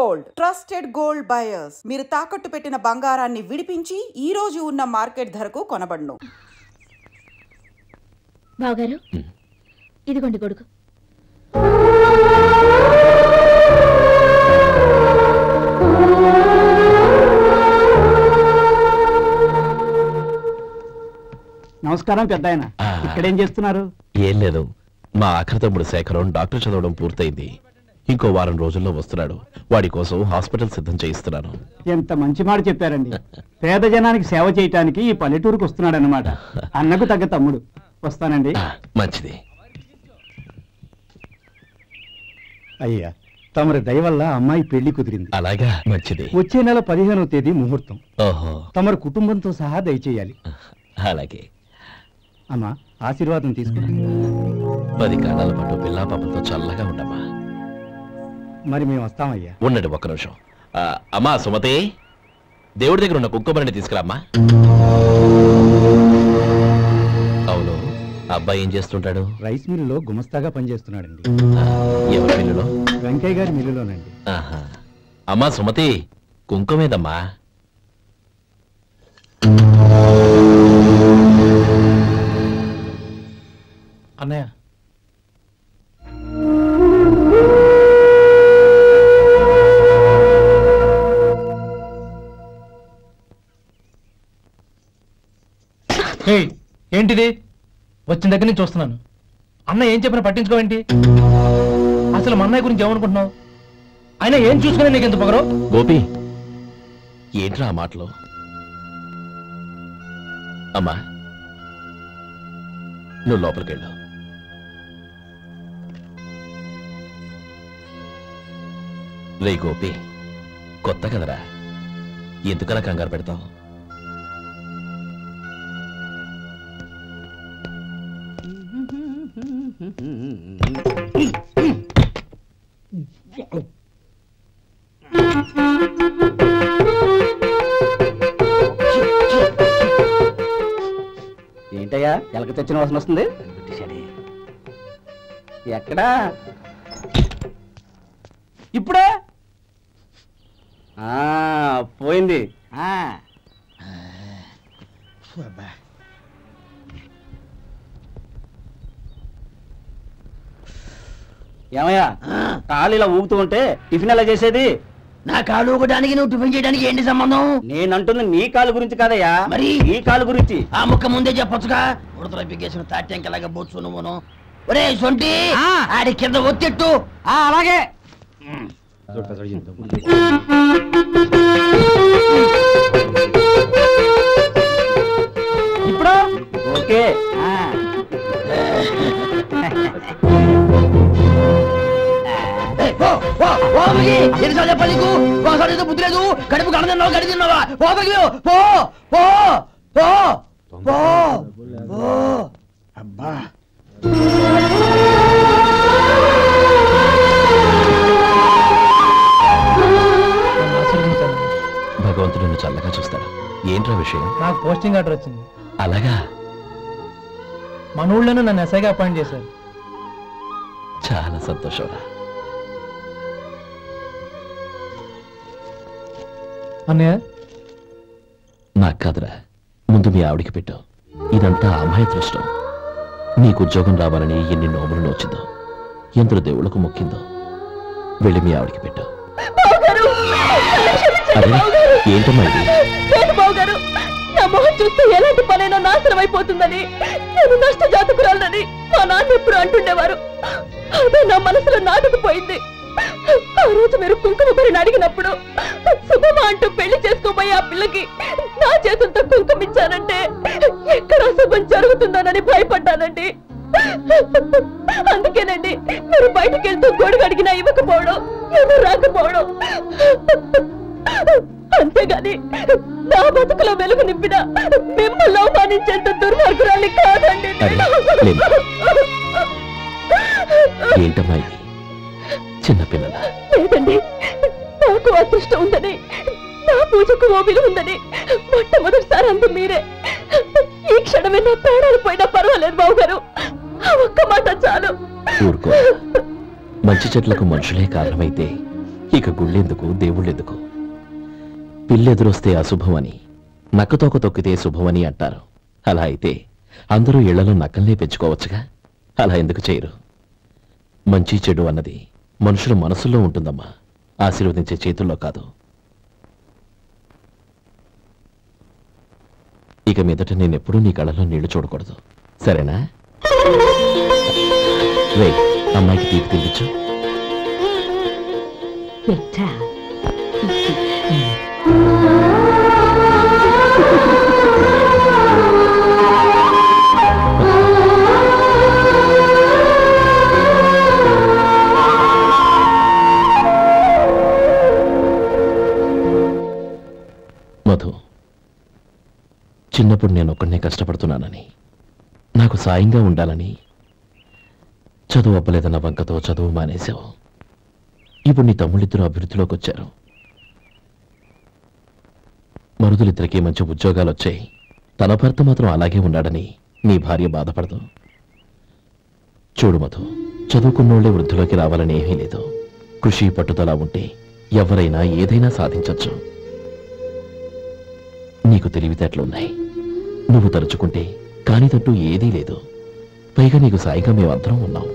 Gold, trusted gold buyers. మీరు తాకట్టు పెట్టిన బంగారాన్ని విడిపించి ఈ రోజు ఉన్న మార్కెట్ ధరకు కొనబడును. బావగారు, ఇదిగోండి గొడుగు. నమస్కారం పెద్దాయన. ఇక్కడేం చేస్తున్నారు? ఏం లేదు, మా ఆఖరి తమ్ముడు శేఖరం డాక్టర్ చదవడం పూర్తయింది. ఇంకో వారం రోజుల్లో వస్తున్నాడు. వాడి కోసం హాస్పిటల్ సిద్ధం చేయిస్తున్నాను. ఎంత మంచి మాట చెప్పారండి. పేద జనానికి సేవ చేయటానికి ఈ పల్లెటూరుకు వస్తున్నాడు అన్నమాట. అన్నకు తగ్గ తమ్ముడు. వస్తానండి. మంచిది. అయ్యా, తమరి దయ వల్ల అమ్మాయి పెళ్లి కుదిరింది. అలాగా, మంచిది. వచ్చే నెల 15వ తేదీ ముహూర్తం. ఓహో. తమరి కుటుంబంతో సహా దయచేయాలి. అలాగే. అమ్మా, ఆశీర్వాదం తీసుకుని 10 కాలాల పాటు పిల్లా పాపంతో చల్లగా ఉండమ్మా. మరి మేము వస్తామయ్యా. ఉండండి ఒక్క నిమిషం. అమ్మా సుమతి, దేవుడి దగ్గర ఉన్న కుంకుమని తీసుకురామ్మా. అవును, అబ్బాయి ఏం చేస్తుంటాడు? రైస్ మిల్లులో గుమస్తాగా పనిచేస్తున్నాడండి. ఎవరి మిల్లులో? వెంకయ్య గారి మిల్లులోనండి. అమ్మా సుమతి, కుంకుమేదమ్మా. అన్నయ్య, ఏంటిది? వచ్చిన దగ్గర నుంచి చూస్తున్నాను. అన్న ఏం చెప్పినా పట్టించుకోవేంటి? అసలు మా అన్నయ్య గురించి ఏమనుకుంటున్నావు? అయినా ఏం చూసుకునే నీకు ఎంత పొగరు? గోపి, ఏంట్రా ఆ మాటలు? అమ్మా, నువ్వు లోపలికెళ్ళు. రే గోపి, కొత్త కదరా, ఎందుకలా కంగారు పెడతావు? ఏంటయ్యా, ఎలక తెచ్చిన వాసన వస్తుంది? ఎక్కడా? ఇప్పుడే పోయింది. ఏమయ్యా, కాలు ఇలా ఊగుతూ ఉంటే టిఫిన్ ఎలా చేసేది? నా కాలు ఊగడానికి నువ్వు టిఫిన్ చేయడానికి ఏంటి సంబంధం? నేనంటుంది నీ కాలు గురించి కాదయ్యా, మరి ఈ కాలు గురించి. ఆ ముక్క ముందే చెప్పొచ్చుగా. ఉడతలో పిగేసిన తాట్యంకలాగా బొచ్చు నువ్వును. ఒరే సొంటి, ఆడి కింద ఒత్తిట్టు. అలాగే. ఇప్పుడు ఓకే. ఎన్నిసార్లు చెప్పాలి నీకు? ఒకసారి బుద్ధి లేదు. కడుపు గడ తిన్నావు, గడి తిన్నావా? పో పో పో పో పో పో. అబ్బా, భగవంతుడు నిన్ను చల్లగా చూస్తాడు. ఏంట్రా విషయం? నాకు పోస్టింగ్ ఆర్డర్ వచ్చింది. అలాగా? మన ఊళ్ళోనే నన్ను ఎస్ఐగా అపాయింట్ చేశారు. చాలా సంతోషంరా. అన్నయ్య, నాకు కాదురా, ముందు మీ ఆవిడికి పెట్టావు. ఇదంతా అమ్మాయి దృష్టం. నీకు ఉద్యోగం రావాలని ఎన్ని నోములు నోచిందో, ఎందరు దేవుళ్లకు మొక్కిందో. వెళ్ళి మీ ఆవిడికి పెట్టావు. ఏంటమ్మా ఇది? నా మొహం చూస్తే ఎలాంటి పనైనా నాశనం అయిపోతుందని, నేను నష్ట జాతకురాలని మా నాన్న ఎప్పుడు అంటుండేవారు. అదే నా మనసులో నాటుకుపోయింది. ఆ రోజు మీరు కుంకుమ భరిని అడిగినప్పుడు శుభమా అంటూ పెళ్లి చేసుకోబోయే ఆ పిల్లకి నా చేతులతో కుంకుమిచ్చానంటే ఎక్కడ శుభం జరుగుతుందోనని భయపడ్డానండి. అందుకేనండి మీరు బయటకు వెళ్తూ గొడుగు అడిగినా ఇవ్వకపోవడం, ఎదురు రాకపోవడం. అంతేగాని నా బతుకులో వెలుగు నింపిన మిమ్మల్ని అవమానించేంత దుర్మార్గురాలి కాదండి. ఏంటమ్మా ఇది? చిన్నపిల్లల లేదండి, నాకు అదృష్టం ఉందని, నా పూజకు ఓ విలువ ఉందని మొట్టమొదటిసారి అందు మీరే. ఈ క్షణమే నా ప్రాణాలు పోయినా పర్వాలేదు బాబు గారు, ఒక్క మాట చాలు. ఊరుకో. మంచి చెట్లకు మనుషులే కారణమైతే ఇక గుళ్ళెందుకు దేవుళ్ళెందుకు? పిల్లెదురొస్తే అశుభమని, నక్కతోక తొక్కితే శుభమని అంటారు. అలా అయితే అందరూ ఇళ్లలో నక్కల్నే పెంచుకోవచ్చుగా. అలా ఎందుకు చేయరు? మంచి చెడు అన్నది మనుషుల మనసుల్లో ఉంటుందమ్మా, ఆశీర్వదించే చేతుల్లో కాదు. ఇక మీదట నేనెప్పుడూ నీ కళ్ళలో నీళ్లు చూడకూడదు, సరేనా? రే, అమ్మాయికి తీపి తినిపించు. మధు, చిన్నప్పుడు నేను ఒక్కడనే కష్టపడుతున్నానని, నాకు సాయంగా ఉండాలని చదువు అవ్వలేదన్న వంకతో చదువు మానేశావు. ఇప్పుడు నీ తమ్ముళ్ళిద్దరూ అభివృద్ధిలోకి వచ్చారు. మరుదులిద్దరికీ మంచి ఉద్యోగాలు వచ్చాయి. తన భర్త మాత్రం అలాగే ఉన్నాడని నీ భార్య బాధపడదు. చూడు మధు, చదువుకున్నోళ్లే వృద్ధిలోకి రావాలని ఏమీ లేదు. కృషి పట్టుదల ఉంటే ఎవరైనా ఏదైనా సాధించొచ్చు. నీకు తెలివితేటలున్నాయి. నువ్వు తలుచుకుంటే కానిదంటూ ఏదీ లేదు. పైగా నీకు సాయిగా మేమందరం ఉన్నాం.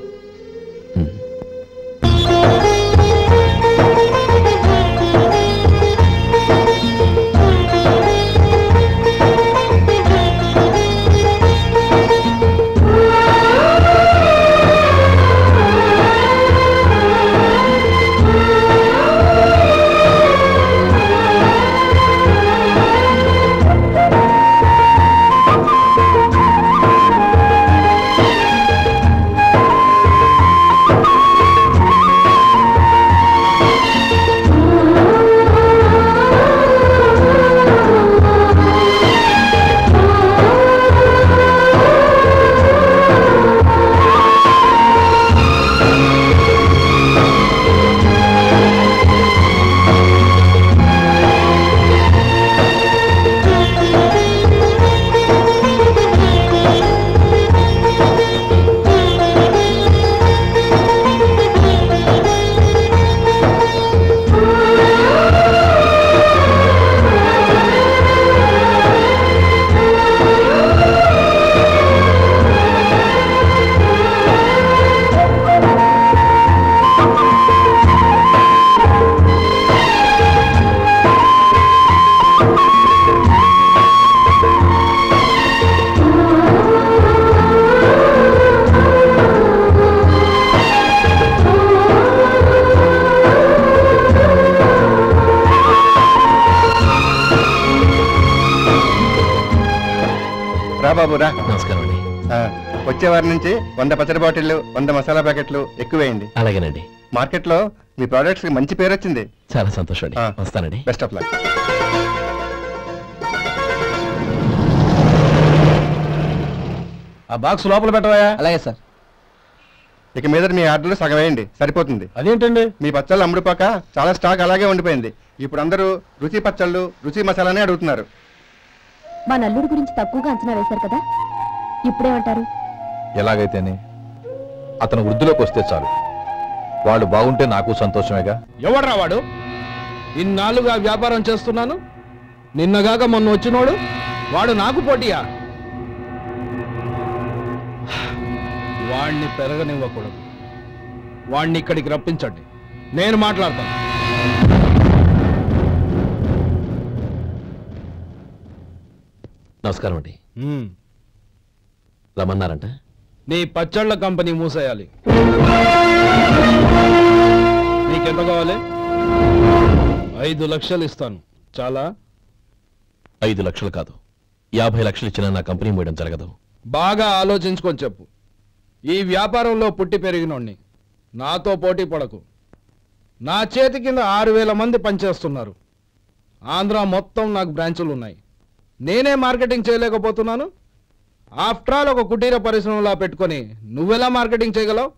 బాబురా, నమస్కారం అండి. వచ్చే వారి నుంచి 100 పచ్చడి బాటిళ్లు, 100 మసాలా ప్యాకెట్లు ఎక్కువేయండి. అలాగేనండి. మార్కెట్ లో మీ ప్రొడక్ట్స్ కి మంచి పేరు వచ్చింది. చాలా సంతోషం అండి. వస్తానండి. Best of luck. ఆ బాక్స్ లోపల పెట్టవా? అలాగే సార్. ఇక మీద మీ ఆర్డర్లు సగం వేయండి, సరిపోతుంది. అదేంటండి? మీ పచ్చళ్ళు అమ్ముడుపోక చాలా స్టాక్ అలాగే ఉండిపోయింది. ఇప్పుడు అందరూ రుచి పచ్చళ్ళు, రుచి మసాలానే అడుగుతున్నారు. మా నల్లుడి గురించి తక్కువగా అంచనా వేశారు కదా, ఇప్పుడేమంటారు? ఎలాగైతేనే అతను వృద్ధిలోకి వస్తే చాలు. వాళ్ళు బాగుంటే నాకు సంతోషమేగా. ఎవడ్రా వాడు? ఇన్నాళ్ళుగా వ్యాపారం చేస్తున్నాను, నిన్నగాక మొన్న వచ్చినోడు వాడు నాకు పోటీయా? వాణ్ణి పెరగనివ్వకూడదు. వాణ్ణి ఇక్కడికి రప్పించండి, నేను మాట్లాడతాను. నమస్కారం అండి. రమ్మన్నారంట? నీ పచ్చళ్ళ కంపెనీ మూసేయాలి. నీకెంత కావాలి? 5 లక్షలు ఇస్తాను. చాలా? 5 లక్షలు కాదు, 50 లక్షలు ఇచ్చినా నా కంపెనీ మూయడం జరగదు. బాగా ఆలోచించుకొని చెప్పు. ఈ వ్యాపారంలో పుట్టి పెరిగినోణ్ణి, నాతో పోటీ పడకు. నా చేతి కింద 6000 మంది పనిచేస్తున్నారు. ఆంధ్ర మొత్తం నాకు బ్రాంచులు ఉన్నాయి. నేనే మార్కెటింగ్ చేయలేకపోతున్నాను. ఆఫ్టర్ ఆల్ ఒక కుటీర పరిశ్రమలా పెట్టుకొని నువ్వెలా మార్కెటింగ్ చేయగలవు?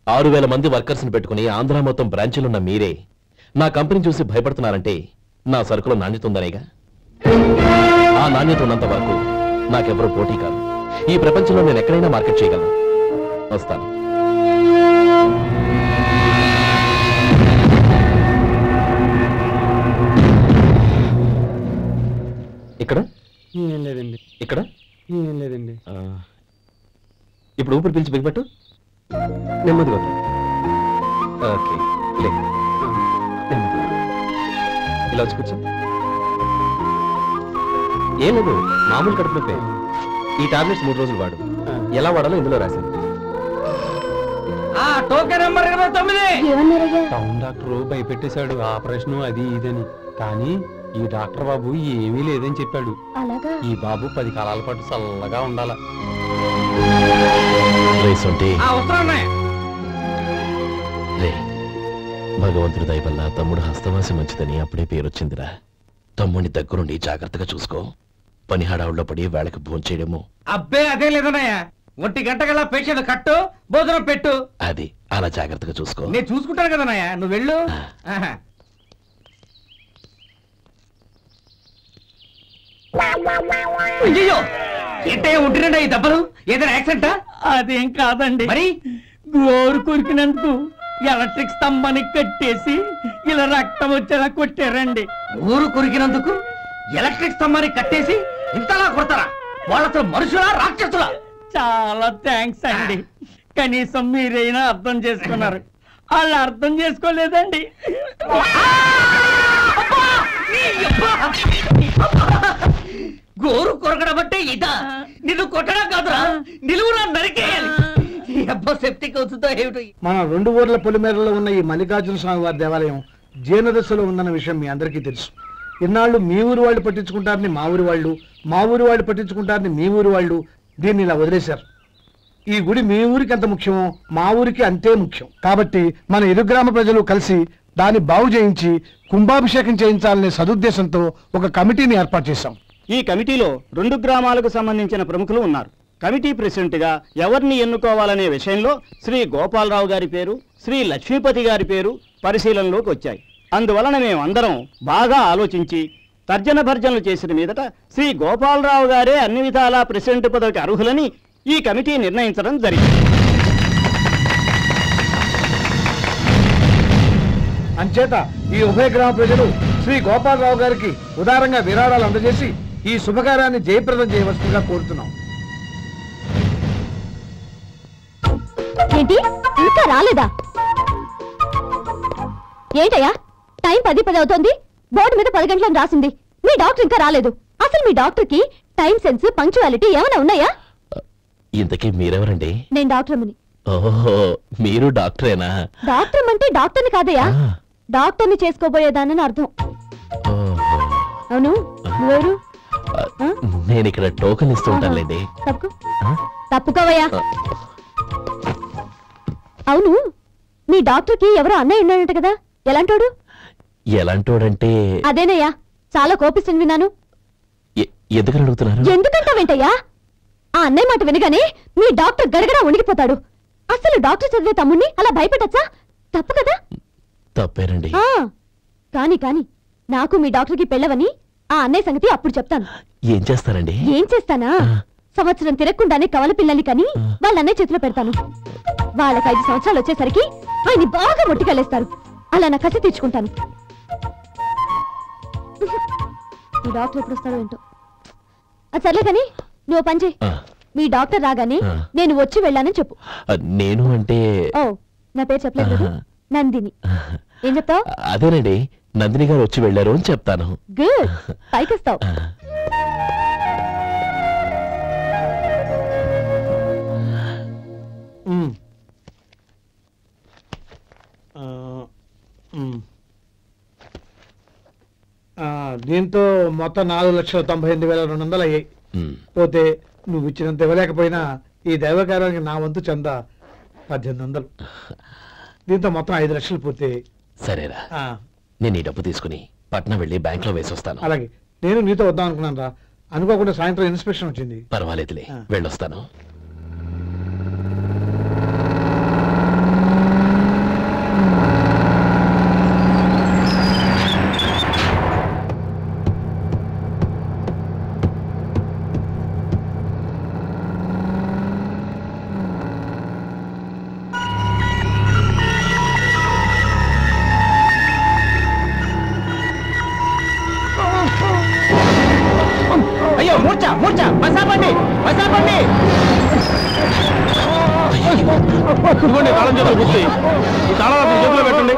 6000 మంది వర్కర్స్ని పెట్టుకుని ఆంధ్ర మొత్తం బ్రాంచీలున్న మీరే నా కంపెనీ చూసి భయపడుతున్నారంటే నా సరుకులో నాణ్యత ఉందనేగా. ఆ నాణ్యత ఉన్నంత వరకు నాకెవరూ పోటీ కాదు. ఈ ప్రపంచంలో నేను ఎక్కడైనా మార్కెట్ చేయగలను. వస్తాను. ఇక్కడ ఏం లేదండి, ఇక్కడ ఏం లేదండి. ఇప్పుడు ఊపిరి పీల్చి బిగబట్టు. నెమ్మదిగా వద్దు. ఓకే లే. నెమ్మదిగా. ఇలా వచ్చి కూర్చో. ఏం లేదు, మామూలు కడుపు నొప్పే. ఈ టాబ్లెట్స్ 3 రోజులు వాడు. ఎలా వాడాలో ఇందులో రాశాను. Token number 29. టౌన్ డాక్టర్ భయపెట్టేశాడు, ఆపరేషన్ అది ఇదని. కానీ ఈ డాక్టర్ బాబు ఏమీ లేదని చెప్పాడు. ఈ బాబు 10 కాలాల పాటు చల్లగా ఉండాలా. భగవంతుడి దయ వల్ల తమ్ముడు హస్తవాసి మంచిదని అప్పుడే పేరొచ్చిందిరా. తమ్ముడిని దగ్గరుండి జాగ్రత్తగా చూసుకో. పని హడావుల్లో పడి వేళకి భోంచేయడము. అబ్బే అదే లేదన్నయ్యా, 1 గంట గల పేషెంట్ కట్టు, భోజనం పెట్టు. అది అలా జాగ్రత్తగా చూసుకో. నేను చూసుకుంటాను కదన్నయ్యా, నువ్వు వెళ్ళు. అయ్యో ఏంటయ్యా ఉంటున్నాడా ఈ దెబ్బలు? ఏదైనా యాక్సిడెంటా? అదేం కాదండి, మరి గోరు కొరికినందుకు ఎలక్ట్రిక్ స్తంభానికి కట్టేసి ఇలా రక్తం వచ్చేలా కొట్టారండి. ఊరు కొరికినందుకు ఎలక్ట్రిక్ స్తంభానికి కట్టేసి ఇంతలా కొడతారా? వాళ్ళతో మనుషులా రాక్షసులా? చాలా థ్యాంక్స్ అండి, కనీసం మీరైనా అర్థం చేసుకున్నారు. వాళ్ళు అర్థం చేసుకోలేదండి. గోరు కొరకడం అంటే ఇదా? నిన్ను కొట్టడం కాదురా, నిలువురా నరికేయాలి. సెప్టిక్ అవుతుందో ఏమిటో. మన 2 ఊర్ల పొలిమేరలో ఉన్న ఈ మల్లికార్జున స్వామి వారి దేవాలయం జీర్ణదశలో ఉందన్న విషయం మీ అందరికీ తెలుసు. ఇన్నాళ్ళు మీ ఊరు వాళ్ళు పట్టించుకుంటారని మా ఊరి వాళ్ళు, మా ఊరి వాళ్ళు పట్టించుకుంటారని మీ ఊరి వాళ్ళు దీన్ని ఇలా వదిలేశారు. ఈ గుడి మీ ఊరికి ఎంత ముఖ్యమో మా ఊరికి అంతే ముఖ్యం. కాబట్టి మన ఇరు గ్రామ ప్రజలు కలిసి దాన్ని బాగు చేయించి కుంభాభిషేకం చేయించాలనే సదుద్దేశంతో ఒక కమిటీని ఏర్పాటు చేశాం. ఈ కమిటీలో 2 గ్రామాలకు సంబంధించిన ప్రముఖులు ఉన్నారు. కమిటీ ప్రెసిడెంట్ గా ఎవరిని ఎన్నుకోవాలనే విషయంలో శ్రీ గోపాలరావు గారి పేరు, శ్రీ లక్ష్మీపతి గారి పేరు పరిశీలనలోకి వచ్చాయి. అందువలన మేమందరం బాగా ఆలోచించి తర్జన భర్జనలు చేసిన మీదట శ్రీ గోపాలరావు గారే అన్ని విధాలా ప్రెసిడెంట్ పదవికి అర్హులని ఈ కమిటీ నిర్ణయించడం జరిగింది. అంచేత ఈ ఉభయ గ్రామ ప్రజలు శ్రీ గోపాలరావు గారికి ఉదారంగా విరాళాలు అందజేసి ఈ శుభకార్యాన్ని జయప్రదం చేయవలసిందిగా కోరుతున్నాం. ఏంటి ఇంకా రాలేదా? ఏంటయ్యా టైం 10 అవుతోంది, బోర్డు మీద 10 గంటలను రాసింది. మీ డాక్టర్ ఇంకా రాలేదు. అసలు మీ డాక్టర్ కి టైం సెన్స్, పంక్చువాలిటీ ఏమైనా ఉన్నాయా? ఇంతకీ మీరెవరండి? నేను డాక్టర్ అమ్మని. ఓహో, మీరు డాక్టరేనా? డాక్టర్ అంటే డాక్టర్ని కాదయ్యా, డాక్టర్ని చేసుకోబోయేదానని అర్థం. అవును, నువ్వెవరు? నేను ఇక్కడ టోకెన్ ఇస్తూ ఉంటానులేండి. తప్పుకోవయ్యా. అవును, మీ డాక్టర్ కి ఎవరో అన్నయ్య ఉన్నాడంట కదా, ఎలాంటోడు? ఎలాంటోడంటే అదేనయ్యా, చాలా కోపిస్తుంది విన్నాను. ఎందుకని అడుగుతున్నారు? ఎందుకంటావేంటయ్యా? ఆ అన్నయ్య మాట వినగానే మీ డాక్టర్ గడగడా ఉణిగిపోతాడు. అసలు డాక్టర్ చదివే తమ్ముణ్ణి అలా భయపెట్టచ్చా? తప్పు కదా? తప్పేనండి. కాని కాని నాకు మీ డాక్టర్ కి పెళ్ళవని ఆ అన్నయ్య సంగతి అప్పుడు చెప్తాను. ఏం చేస్తారండి? ఏం చేస్తానా, సంవత్సరం తిరగకుండానే కవల పిల్లల్ని కని వాళ్ళ అన్నయ్య చేతిలో పెడతాను. వాళ్ళకి 5 సంవత్సరాలు వచ్చేసరికి ఆయన్ని బాగా మొట్టికెళ్ళేస్తారు. అలా నా కసి తీర్చుకుంటాను. ఈ డాక్టర్ ఎప్పుడు వస్తాడో ఏంటో. అది సర్లే కానీ నువ్వు పని చేయి. మీ డాక్టర్ రాగానే నేను వచ్చి వెళ్ళానని చెప్పు. నేను అంటే ఓ, నా పేరు చెప్పలేదు కదా, నందిని. ఏం చెప్తావు? అదేనండి, నందిని గారు వచ్చి వెళ్ళారు అని చెప్తాను. గుడ్, పైకొస్తావు. దీంతో మొత్తం 4,98,200 అయ్యాయి. పోతే నువ్వు ఇచ్చినంత ఇవ్వలేకపోయినా ఈ దైవకార్యానికి నా వంతు చంద 1800. దీంతో మొత్తం 5 లక్షలు పూర్తయ్యాయి. సరేరా, నేను ఈ డబ్బు తీసుకుని పట్నం వెళ్ళి బ్యాంక్ లో వేసి వస్తాను. అలాగే, నేను నీతో వద్దాం అనుకున్నాను రా, అనుకోకుండా సాయంత్రం ఇన్స్పెక్షన్ వచ్చింది. పర్వాలేదులే, వెళ్ళొస్తాను.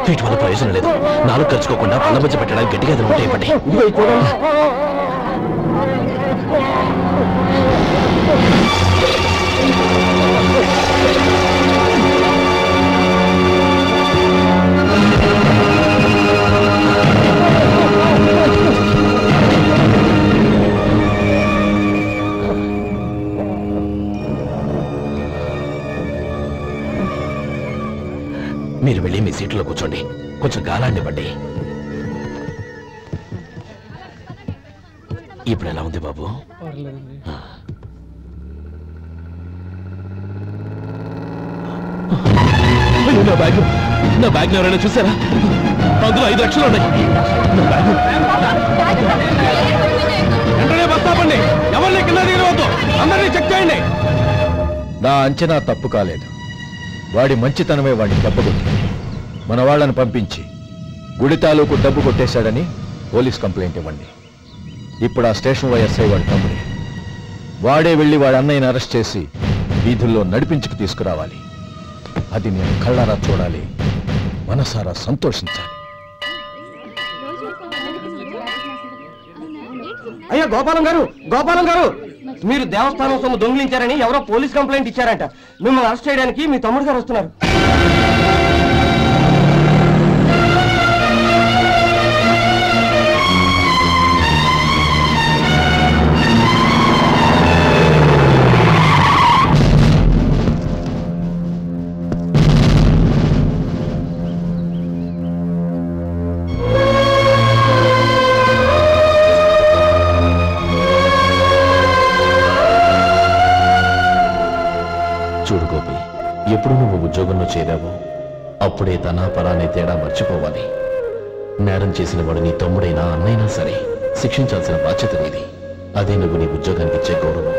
వీటి వల్ల ప్రయోజనం లేదు. నాలుగు ఖర్చుకోకుండా పళ్ళ మధ్య పెట్టడానికి గట్టిగా ఉంటాయి. ఇవ్వండి. మీరు వెళ్ళి మీ సీట్లో కూర్చోండి. కొంచెం గాలాండివ్వండి. ఇప్పుడు ఎలా ఉంది బాబు? నా బ్యాగ్ ఎవరైనా చూసారా? అందులో 5 లక్షలు ఉన్నాయి. వెంటనే బస్తాపండి. ఎవరిని కింద దిగవద్దు. అందరినీ చెక్ చేయండి. నా అంచనా తప్పు కాలేదు. వాడి మంచితనమే వాడిని దెబ్బకొట్టింది. మన వాళ్ళని పంపించి గుడి తాలూకు డబ్బు కొట్టేశాడని పోలీస్ కంప్లైంట్ ఇవ్వండి. ఇప్పుడు ఆ స్టేషన్లో ఎస్ఐ వాడి తమ్ముడే. వాడే వెళ్ళి వాడి అన్నయ్యని అరెస్ట్ చేసి వీధుల్లో నడిపించుకు తీసుకురావాలి. అది నేను కళ్ళారా చూడాలి, మనసారా సంతోషించాలి. అయ్యా గోపాలం గారు, గోపాలం గారు, మీరు దేవస్థానం సొమ్ము దొంగిలించారని ఎవరో పోలీస్ కంప్లైంట్ ఇచ్చారంట. మిమ్మల్ని అరెస్ట్ చేయడానికి మీ తమ్ముడు గారు వస్తున్నారు. చూడు గోపి, ఎప్పుడు నువ్వు ఉద్యోగంలో చేరావో అప్పుడే తన పరానే తేడా మర్చిపోవాలి. నేరం చేసిన వాడు నీ తమ్ముడైనా అన్నైనా సరే శిక్షించాల్సిన బాధ్యత నీది. అదే నువ్వు నీ ఉద్యోగానికి ఇచ్చే గౌరవం.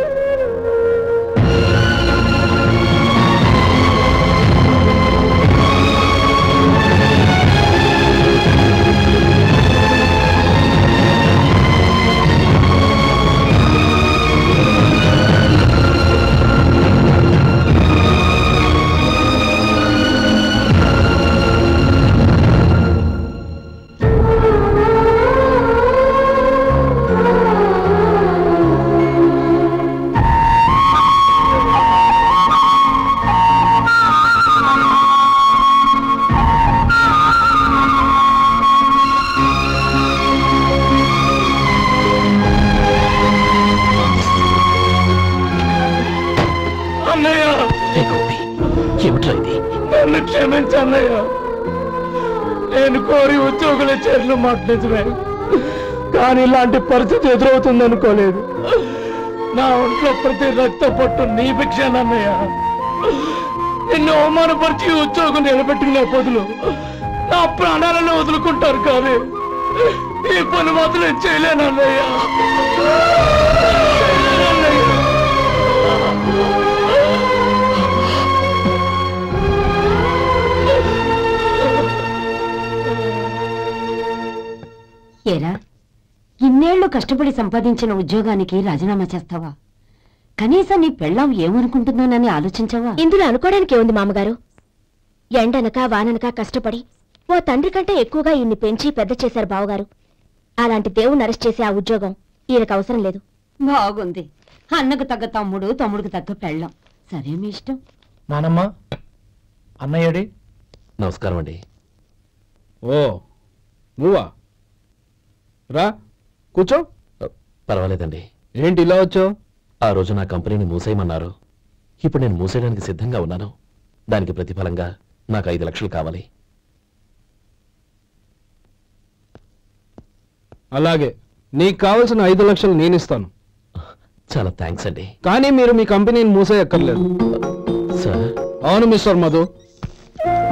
నన్ను క్షమించన్నయ్య. నేను కోరి ఉద్యోగుల చర్యలు మాట నిజమే, కానీ ఇలాంటి పరిస్థితి ఎదురవుతుంది అనుకోలేదు. నా ఒంట్లో ప్రతి రక్త పట్టు నీ భిక్షానన్నయ్య. నిన్ను అవమానపరిచి ఉద్యోగం నిలబెట్టుకునే బదులు నా ప్రాణాలను వదులుకుంటారు, కానీ ఈ పని మాత్రం చేయలేనన్నయ్య. ఏరా, ఇన్నేళ్లు కష్టపడి సంపాదించిన ఉద్యోగానికి రాజీనామా చేస్తావా? కనీసం నీ పెళ్ళాం ఏమనుకుంటుందోనని ఆలోచించవా? ఇందులో అనుకోవడానికి ఏముంది మామగారు? ఎండనక వాననక కష్టపడి ఓ తండ్రి కంటే ఎక్కువగా ఈయన్ని పెంచి పెద్ద చేశారు బావగారు. అలాంటి దేవుణ్ణి అరెస్ట్ చేసే ఆ ఉద్యోగం ఈయనకు అవసరం లేదు. బాగుంది. అన్నకు తగ్గ తమ్ముడు, తమ్ముడికి తగ్గ పెళ్ళాం. సరే, మీ ఇష్టం. నానమ్మ, అన్నయ్యడి. నమస్కారం అండి. ఓ నువ్వా? రా కూర్చో. పర్వాలేదండి. ఏంటి ఇలా వచ్చావు? ఆ రోజు నా కంపెనీని మూసేయమన్నారు. ఇప్పుడు నేను మూసేయడానికి సిద్ధంగా ఉన్నాను. దానికి ప్రతిఫలంగా నాకు 5 లక్షలు కావాలి. అలాగే, నీకు కావలసిన 5 లక్షలు నేను ఇస్తాను. చాలా థ్యాంక్స్ అండి. కానీ మీరు మీ కంపెనీని మూసేయక్కర్లేదు. సార్? అవును మిస్టర్ మధు,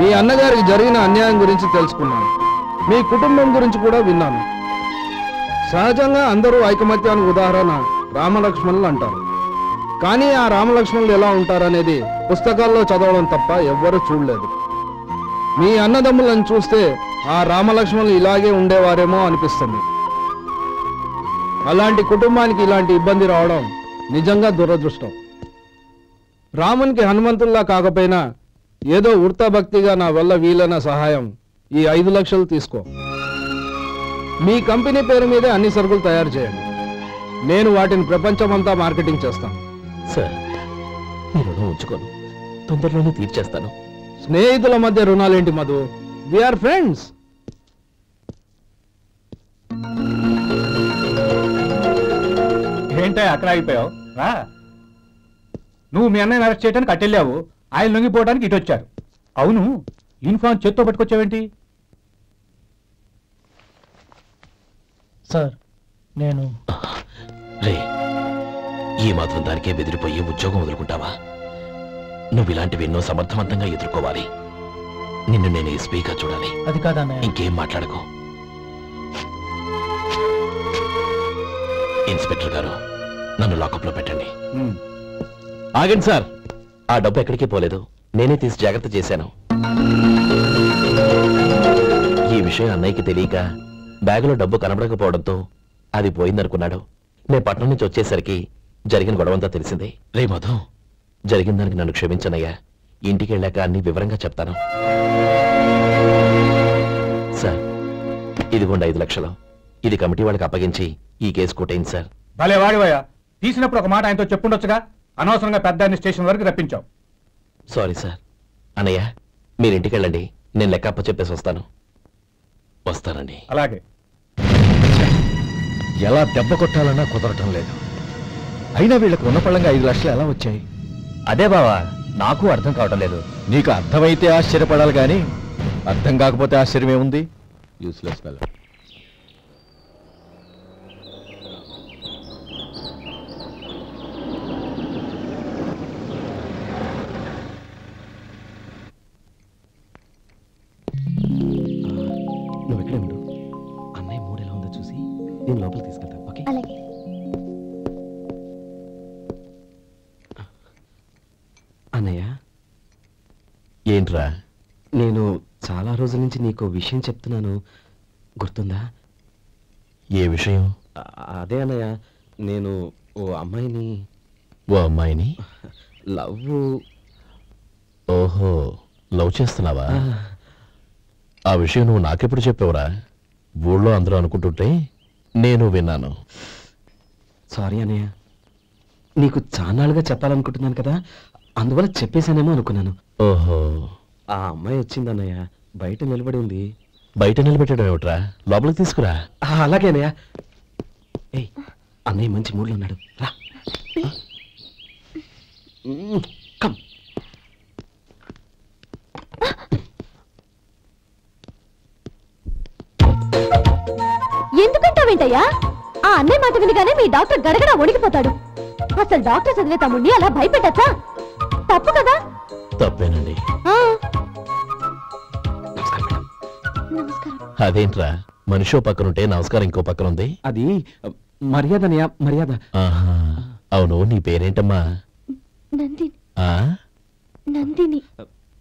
మీ అన్నగారికి జరిగిన అన్యాయం గురించి తెలుసుకున్నాను. మీ కుటుంబం గురించి కూడా విన్నాను. సహజంగా అందరూ ఐకమత్యానికి ఉదాహరణ రామలక్ష్మణులు అంటారు. కానీ ఆ రామలక్ష్మణులు ఎలా ఉంటారనేది పుస్తకాల్లో చదవడం తప్ప ఎవ్వరూ చూడలేదు. మీ అన్నదమ్ములను చూస్తే ఆ రామలక్ష్మణులు ఇలాగే ఉండేవారేమో అనిపిస్తుంది. అలాంటి కుటుంబానికి ఇలాంటి ఇబ్బంది రావడం నిజంగా దురదృష్టం. రామునికి హనుమంతుల్లా కాకపోయినా ఏదో ఉడతాభక్తిగా నా వల్ల వీలైన సహాయం ఈ 5 లక్షలు తీసుకో. మీ కంపెనీ పేరు మీదే అన్ని సరుకులు తయారు చేయండి. నేను వాటిని ప్రపంచమంతా మార్కెటింగ్ చేస్తాను. సార్, మీ రుణం ఉంచుకోను, తొందరలోనే తీర్చేస్తాను. స్నేహితుల మధ్య రుణాలేంటి మధు? We are friends. ఏంటో అక్కడ ఆగిపోయావు? రా. నువ్వు మీ అన్నయ్యని అరెస్ట్ చేయడానికి అట్టెళ్ళావు, ఆయన లొంగిపోవడానికి ఇటు వచ్చారు. అవును, యూనిఫామ్ చేత్తో పట్టుకొచ్చావేంటి? సార్, నేను రే, ఈ మాత్రం దానికే బెదిరిపోయి ఉద్యోగం వదులుకుంటావా? నువ్వు ఇలాంటివి ఎన్నో సమర్థవంతంగా ఎదుర్కోవాలి. నిన్ను నేను ఎస్పీగా చూడాలి. అది కాదన్నా. ఇంకేం మాట్లాడకు. ఇన్స్పెక్టర్ గారు, నన్ను లాకప్లో పెట్టండి. ఆగండి సార్, ఆ డబ్బు ఎక్కడికి పోలేదు, నేనే తీసి జాగ్రత్త చేశాను. ఈ విషయం అన్నయ్యకి తెలియక బ్యాగులో డబ్బు కనబడకపోవడంతో అది పోయిందనుకున్నాడు. నేను పట్నం నుంచి వచ్చేసరికి జరిగిన గొడవంతా తెలిసింది. రే మధు, జరిగిన దానికి నన్ను క్షమించనయ్యా. ఇంటికి వెళ్ళాక అన్ని వివరంగా చెప్తాను. సార్, ఇదిగోండి 5 లక్షలు. ఇది కమిటీ వాళ్ళకి అప్పగించి ఈ కేసు కొట్టేయండి సార్. భలే వాడివయ్యా, తీసినప్పుడు ఒక మాట ఆయనతో చెప్పుండొచ్చుగా. అనవసరంగా పెద్ద స్టేషన్ వరకు రప్పించావు. Sorry sir. అన్నయ్య, మీరు ఇంటికి వెళ్ళండి, నేను లెక్క అప్ప చెప్పేసి వస్తాను. వస్తానండి. అలాగే. ఎలా దెబ్బ కొట్టాలన్నా కుదరటం లేదు. అయినా వీళ్ళకు ఉన్న పళ్ళంగా 5 లక్షలు ఎలా వచ్చాయి? అదే బావా, నాకు అర్థం కావటం లేదు. నీకు అర్థమైతే ఆశ్చర్యపడాలి కానీ అర్థం కాకపోతే ఆశ్చర్యం ఏముంది? Useless fellow. నువ్వు ఎక్కడే ఉండు, అన్నయ్య మూడు ఎలా ఉందో చూసి నేను లోపలికి తీసుకెళ్తాను. ఓకే? అన్నయ్య, ఏంట్రా? నేను చాలా రోజుల నుంచి నీకు విషయం చెప్తున్నాను, గుర్తుందా? ఏ విషయం? అదే అన్నయ్య, నేను ఓ అమ్మాయిని లవ్. ఓహో, లవ్ చేస్తున్నావా? ఆ విషయం నువ్వు నాకెప్పుడు చెప్పావురా? ఊళ్ళో అందరూ అనుకుంటుంటే నేను విన్నాను. సారీ అన్నయ్య, నీకు చాన్నాళ్ళుగా చెప్పాలనుకుంటున్నాను కదా, అందువల్ల చెప్పేశానేమో అనుకున్నాను. ఓహో, ఆ అమ్మాయి వచ్చిందన్నయ్య, బయట నిలబడి ఉంది. బయట నిలబెట్టడం ఏమిట్రా? లోపలికి తీసుకురా. అలాగే అన్నయ్య. ఏయ్, అన్నయ్య మంచి మూడ్లో ఉన్నాడు, రా. కమ్. ఎందుకంటావేంటయ్యా? ఆ అన్నయ్య మాట వినగానే మీ డాక్టర్ గడగడ వణికిపోతాడు. అసలు డాక్టర్ చదివే తమ్ముడిని అలా భయపెట్టచ్చా? తప్పు కదా? తప్పేనండి. అదేంట్రా, మనిషో పక్కనుంటే నమస్కారం ఇంకో పక్కన ఉంది? అది మర్యాదనయ్యా, మర్యాద. అవును, నీ పేరేంటమ్మా? నందిని.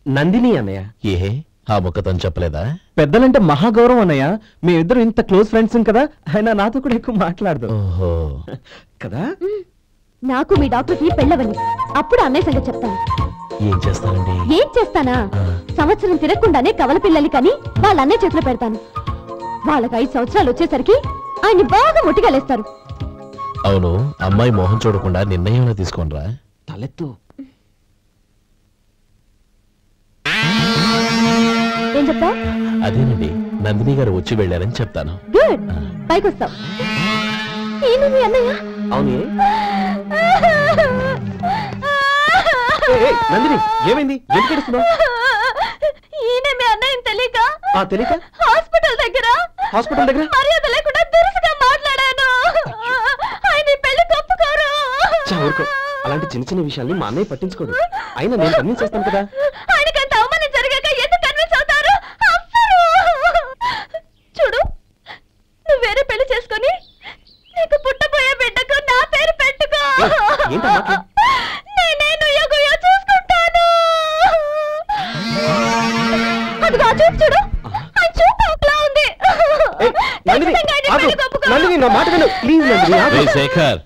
నందిని అన్నయ్య. ఏ, ఆ ముక్క తను చెప్పలేదా? పెద్దలంటే మహాగౌరవం అన్నయ్య, మేమిద్దరం ఇంత క్లోజ్ ఫ్రెండ్స్ కదా, ఆయన నాతో కూడా ఎక్కువ మాట్లాడదు. ఓహో, కదా? నాకు మీ డాక్టర్కి పెళ్ళవని అప్పుడు అన్నయ్య సంగతి చెప్తాను. ఏం చేస్తానండి? ఏం చేస్తానా? సంవత్సరం తిరగకుండానే కవల పిల్లలు కని వాళ్ళ అన్నయ్య చేతిలో పెడతాను. వాళ్ళకి 5 సంవత్సరాలు వచ్చేసరికి ఆయన్ని బాగా ముట్టిగలేస్తారు. అవును, అమ్మాయి మోహం చూడకుండా నిర్ణయం తీసుకోనరా? తలెత్తు. ఏం చెప్తా? అదేనండి, నందిని గారు వచ్చి వెళ్ళారని చెప్తాను. గుడ్, పైకి వస్తావు. మీ అన్నయ్య? అవును. నందిని, ఏమైంది? ఎందుకు ఏడుస్తున్నావ్? ఈయన మీ అన్నయ్యని తెలియక తెలియక హాస్పిటల్ దగ్గర మర్యాద లేకుండా దురుసుగా మాట్లాడాను. ఆయన పెళ్లి ఒప్పుకోరు. అలాంటి చిన్న చిన్న విషయాల్ని మా అన్నయ్య పట్టించుకోడు. అయినా నేను కన్విన్స్ చేస్తాను కదా. ఆయనకంత అవమానం జరిగాక ఎందుకు కన్విన్స్ అవుతారు? చూడు, నువ్వు వేరే పెళ్లి చేసుకొని నీకు పుట్టబోయే బిడ్డకు నా పేరు పెట్టుకో. నేనే నుయ్యగుయ్య చూసుకుంటాను. అదిగో చూడు, ఆయన చూపు ఒకలా ఉంది. శేఖర్,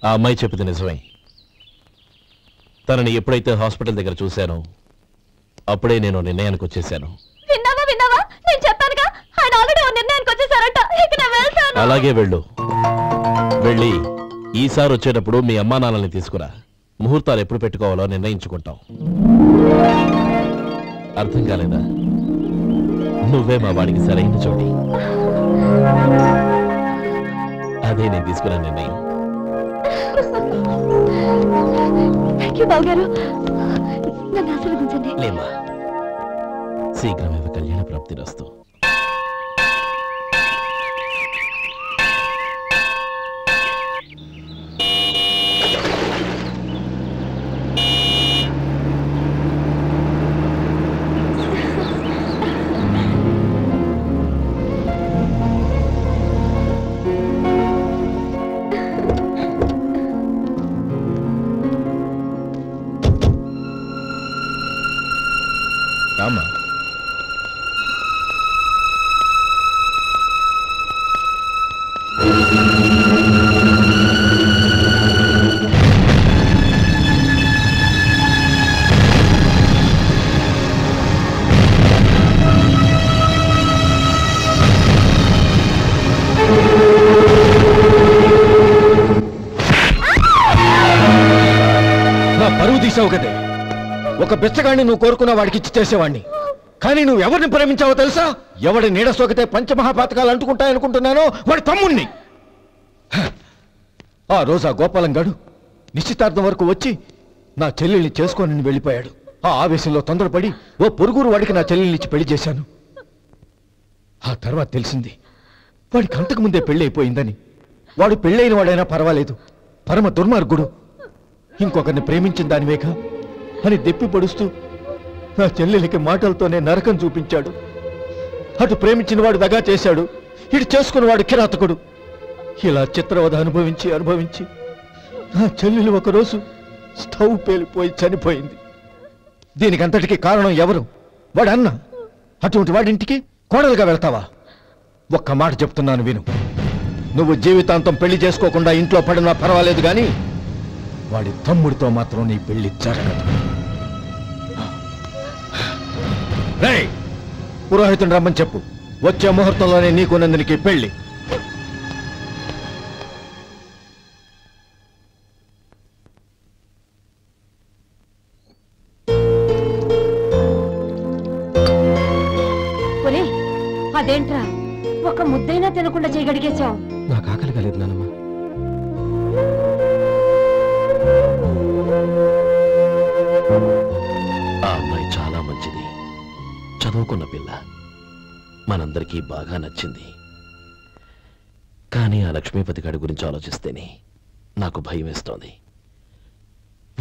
ఆ అమ్మాయి చెప్పింది నిజమే. తనని ఎప్పుడైతే హాస్పిటల్ దగ్గర చూశానో అప్పుడే నేను నిర్ణయానికి వచ్చేసాను. విన్నావా? నేను చెప్పానుగా, ఆయన ఆల్రెడీ నిర్ణయానికి వచ్చేసారట. ఇక నేను వెళ్తాను. అలాగే వెళ్ళి ఈసారి వచ్చేటప్పుడు మీ అమ్మా నాన్నల్ని తీసుకురా. ముహూర్తాలు ఎప్పుడు పెట్టుకోవాలో నిర్ణయించుకుంటాం. అర్థం కాలేదా? నువ్వే మా వాడికి సరైన చోటి. అదే నేను తీసుకున్న నిర్ణయం. బావగారు, నన్ను ఆశీర్వదించండి. లేమ్మా, శీఘ్రమేవ కళ్యాణ ప్రాప్తి రస్తు. కదే, ఒక బిచ్చగాడిని నువ్వు కోరుకున్న వాడికి ఇచ్చి చేసేవాడిని. కానీ నువ్వు ఎవరిని ప్రేమించావో తెలుసా? ఎవడి నీడ సోకితే పంచమహాపాతకాలు అంటుకుంటాయనుకుంటున్నానో వాడి తమ్ముణ్ణి. ఆ రోజు ఆ గోపాలం గాడు నిశ్చితార్థం వరకు వచ్చి నా చెల్లెల్ని చేసుకోనని వెళ్ళిపోయాడు. ఆ ఆవేశంలో తొందరపడి ఓ పొరుగురు వాడికి నా చెల్లెల్ని ఇచ్చి పెళ్లి చేశాను. ఆ తర్వాత తెలిసింది వాడికి అంతకు ముందే పెళ్లి అయిపోయిందని. వాడు పెళ్ళైన వాడైనా పర్వాలేదు, పరమ దుర్మార్గుడు. ఇంకొకరిని ప్రేమించిన దానివేగా అని దెప్పి పొడుస్తూ నా చెల్లెలికి మాటలతోనే నరకం చూపించాడు. అటు ప్రేమించిన వాడు దగా చేశాడు, ఇటు చేసుకున్నవాడు కిరాతకుడు. ఇలా చిత్రవధ అనుభవించి నా చెల్లెలు ఒకరోజు స్టవ్ పేలిపోయి చనిపోయింది. దీనికంతటికీ కారణం ఎవరు? వాడు అన్న. అటువంటి వాడింటికి కోడలుగా వెళ్తావా? ఒక్క మాట చెప్తున్నాను విను. నువ్వు జీవితాంతం పెళ్లి చేసుకోకుండా ఇంట్లో పడినా పర్వాలేదు, కానీ వాడి తమ్ముడితో మాత్రం నీ పెళ్లి జరగదు. రేయ్, పురోహితుని రమ్మని చెప్పు, వచ్చే ముహూర్తంలోనే నీకు నందినికి పెళ్లి. అదేంట్రా, ఒక ముద్దైనా తినకుండా చేయగడిగేశావు? నాకు ఆకలి కాలేదు నానమ్మ. ఆ అమ్మాయి చాలా మంచిది, చదువుకున్న పిల్ల, మనందరికీ బాగా నచ్చింది. కానీ ఆ లక్ష్మీపతి గారి గురించి ఆలోచిస్తేనే నాకు భయం వేస్తోంది.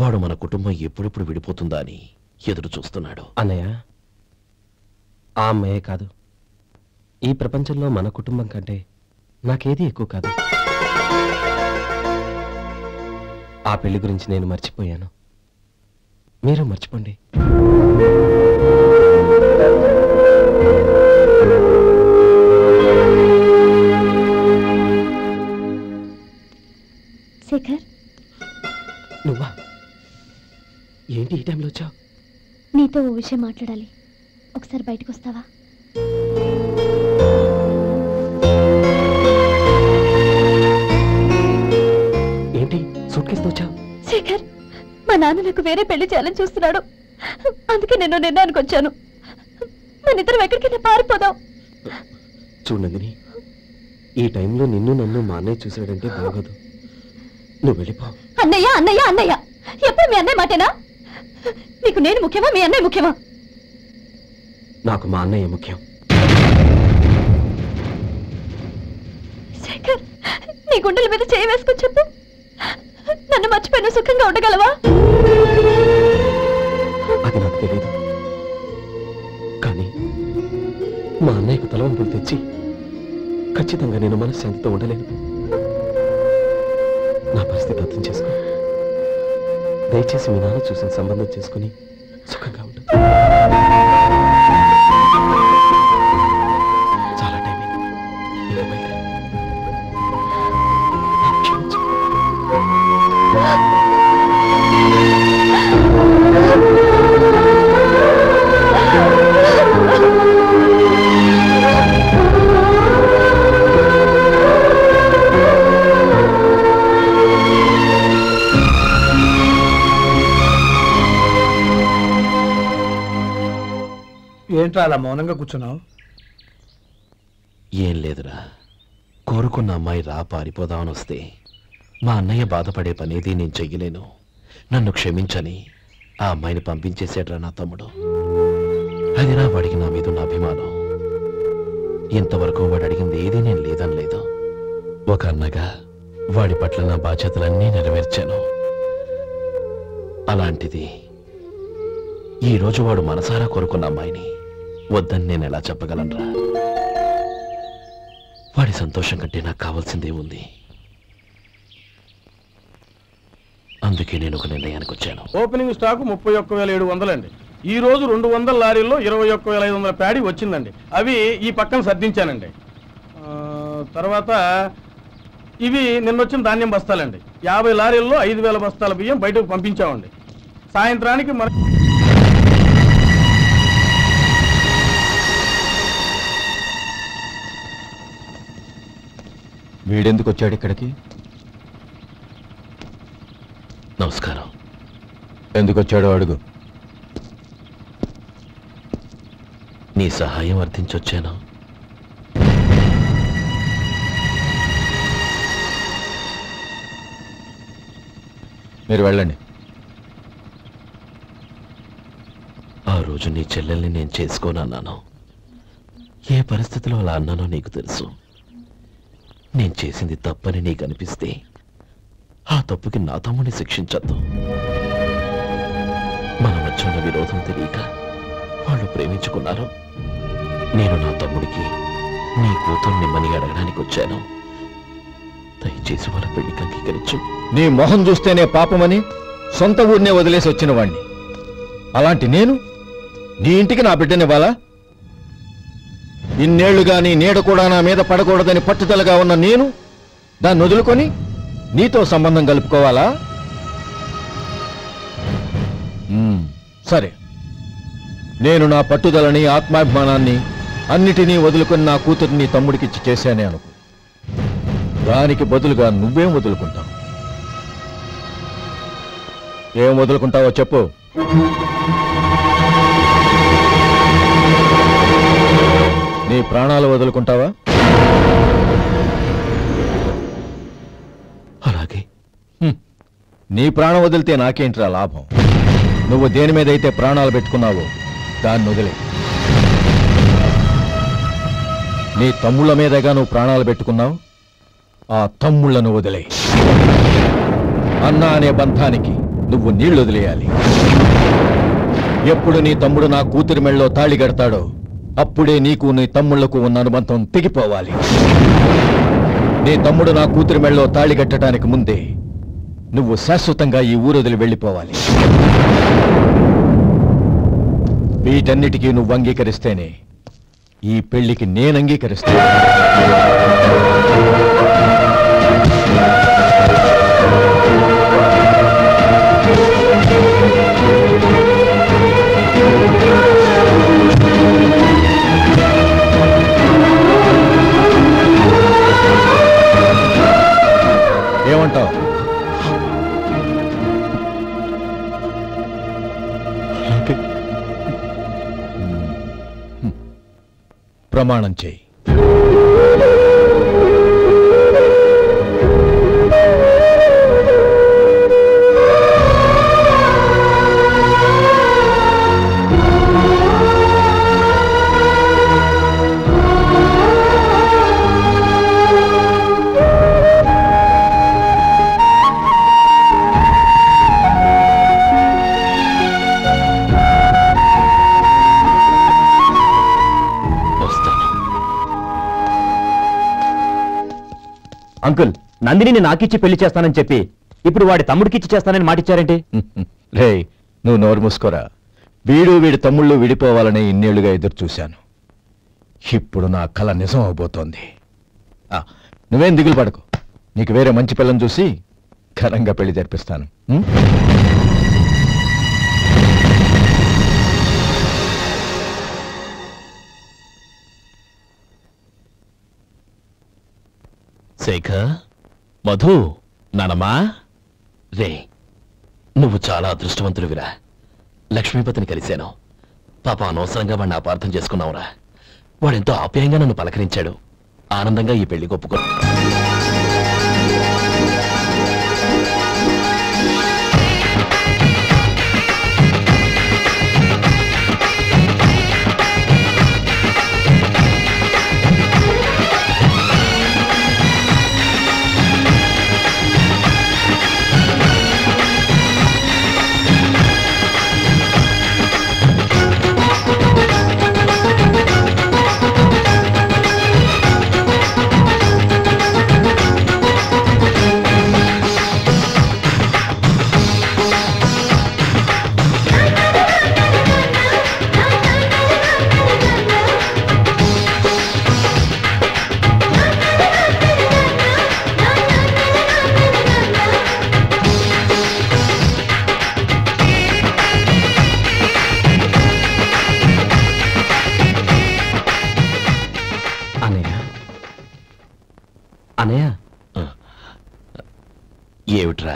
వాడు మన కుటుంబం ఎప్పుడెప్పుడు విడిపోతుందా అని ఎదురు చూస్తున్నాడు. అన్నయ్య, ఆ అమ్మాయే కాదు, ఈ ప్రపంచంలో మన కుటుంబం కంటే నాకేది ఎక్కువ కాదు. ఆ పెళ్లి గురించి నేను మర్చిపోయాను, మీరు మర్చిపోండి. శేఖర్, నువ్వా? ఏంటి ఈ టైంలో వచ్చావు? నీతో ఓ విషయం మాట్లాడాలి, ఒకసారి బయటకు వస్తావా? ఏంటి సూట్ కేసుతో వచ్చావు? శేఖర్, మా నాన్న నాకు వేరే పెళ్లి చేయాలని చూస్తున్నాడు, అందుకే నేను నిర్ణయానికి వచ్చాను. మన ఇద్దరం ఎక్కడికైనా పారిపోదాం. చూడు నందిని, ఈ టైంలో నిన్ను నన్ను మా అన్నయ్య చూసాడంటే బాగోదు. నువ్వు వెళ్ళిపో. అన్నయ్య అన్నయ్య అన్నయ్య, ఎప్పుడు మీ అన్నయ్య మాటేనా? నీకు నేను ముఖ్యమా, మీ అన్నయ్య ముఖ్యమా? నాకు మా అన్నయ్య ముఖ్యం. శేఖర్, నీ గుండెల మీద చేయి వేసుకొని చెప్పు, నన్ను మర్చిపోయిన సుఖంగా ఉండగలవా? అది నాకు తెలియదు, కానీ మా అన్నయ్యకు తలవంపులు తెచ్చి ఖచ్చితంగా నేను మనశ్శాంతితో ఉండలేను. నా పరిస్థితి అర్థం చేసుకో. దయచేసి మీ నాన్న చూసిన సంబంధం చేసుకుని సుఖంగా ఉంటుంది. చాలా టైం అయింది, ఇంకా బయలుదేరు. ఏంట్రా అలా మౌనంగా కూర్చున్నావు? ఏం లేదురా, కోరుకున్న అమ్మాయి రా పారిపోదామని వస్తే మా అన్నయ్య బాధపడే పనేది నేను చెయ్యలేను, నన్ను క్షమించని ఆ అమ్మాయిని పంపించేశాడ్రా నా తమ్ముడు. అది నా వాడికి నా మీద ఉన్న అభిమానం. ఇంతవరకు వాడు అడిగింది ఏదీ నేను లేదనలేదు. ఒక అన్నగా వాడి పట్ల నా బాధ్యతలన్నీ నెరవేర్చాను. అలాంటిది ఈరోజు వాడు మనసారా కోరుకున్న అమ్మాయిని వద్దని నేను ఎలా చెప్పగలనురా? వాడి సంతోషం కంటే నాకు కావాల్సిందే ఉంది. అందుకే నేను ఒక నిర్ణయానికి వచ్చాను. ఓపెనింగ్ స్టాక్ 31,700 అండి. ఈ రోజు 200 లారీల్లో 21,500 ప్యాడీ వచ్చిందండి. అవి ఈ పక్కన సర్దించానండి. తర్వాత ఇవి నిన్నొచ్చిన ధాన్యం బస్తాలండి. 50 లారీల్లో 5,000 బస్తాల బియ్యం బయటకు పంపించామండి. సాయంత్రానికి మన వీడెందుకు వచ్చాడు ఇక్కడికి? నమస్కారం. ఎందుకు వచ్చాడో అడుగు. నీ సహాయం అర్థించొచ్చాను. మీరు వెళ్ళండి. ఆ రోజు నీ చెల్లెల్ని నేను చేసుకోనన్నాను. ఏ పరిస్థితిలో అలా అన్నానో నీకు తెలుసు. నేను చేసింది తప్పని నీకు అనిపిస్తే ఆ తప్పుకి నా తమ్ముని శిక్షించద్దు. మన మధ్య ఉన్న విరోధం తెలియక వాళ్ళు ప్రేమించుకున్నారు. నేను నా తమ్ముడికి నీ కూతుర్ని మని అడగడానికి వచ్చాను. దయచేసి వాళ్ళ పెళ్లికి అంగీకరించు. నీ మొహం చూస్తేనే పాపమని సొంత ఊరినే వదిలేసి వచ్చిన వాణ్ణి. అలాంటి నేను నీ ఇంటికి నా బిడ్డనివ్వాలా? ఇన్నేళ్లుగా నీ నీడ కూడా నా మీద పడకూడదని పట్టుదలగా ఉన్న నేను దాన్ని వదులుకొని నీతో సంబంధం కలుపుకోవాలా? సరే, నేను నా పట్టుదలని ఆత్మాభిమానాన్ని అన్నిటినీ వదులుకొని నా కూతురిని తమ్ముడికిచ్చి చేశానే అనుకో. దానికి బదులుగా నువ్వేం వదులుకుంటావు? ఏం వదులుకుంటావో చెప్పు. నీ ప్రాణాలు వదులుకుంటావా? అలాగే. నీ ప్రాణం వదిలితే నాకేంట్రా లాభం? నువ్వు దేని మీదైతే ప్రాణాలు పెట్టుకున్నావో దాన్ని వదిలే. నీ తమ్ముళ్ళ మీదగా నువ్వు ప్రాణాలు పెట్టుకున్నావు. ఆ తమ్ముళ్లను వదిలే. అన్న అనే బంధానికి నువ్వు నీళ్లు వదిలేయాలి. ఎప్పుడు నీ తమ్ముడు నా కూతురి మెళ్ళలో తాళి కడతాడో అప్పుడే నీకు నీ తమ్ముళ్లకు ఉన్న అనుబంధం తెగిపోవాలి. నీ తమ్ముడు నా కూతురి మెళ్ళలో తాళి కట్టడానికి ముందే నువ్వు శాశ్వతంగా ఈ ఊరొదిలి వెళ్ళిపోవాలి. వీటన్నిటికీ నువ్వు అంగీకరిస్తేనే ఈ పెళ్లికి నేను అంగీకరిస్తాను. ఏమంటావు? ప్రమాణం చేయి. అంకుల్, నందిని నాకిచ్చి పెళ్లి చేస్తానని చెప్పి ఇప్పుడు వాడి తమ్ముడికిచ్చి చేస్తానని మాటిచ్చారేంటి? రే, నువ్వు నోరు మూసుకోరా. వీడి తమ్ముళ్ళు విడిపోవాలని ఇన్నేళ్లుగా ఎదురు చూశాను. ఇప్పుడు నా కల నిజం అవబోతోంది. నువ్వేం దిగులు పడకు, నీకు వేరే మంచి పిల్లని చూసి ఘనంగా పెళ్లి జరిపిస్తాను. శేఖర్, మధు, నానమ్మా, రే, నువ్వు చాలా అదృష్టవంతుడివిరా. లక్ష్మీపతిని కలిశాను. పాప అనవసరంగా వాడిని అపార్థం చేసుకున్నావురా. వాడెంతో ఆప్యాయంగా నన్ను పలకరించాడు. ఆనందంగా ఈ పెళ్లి ఒప్పుకో. ఏమిట్రా?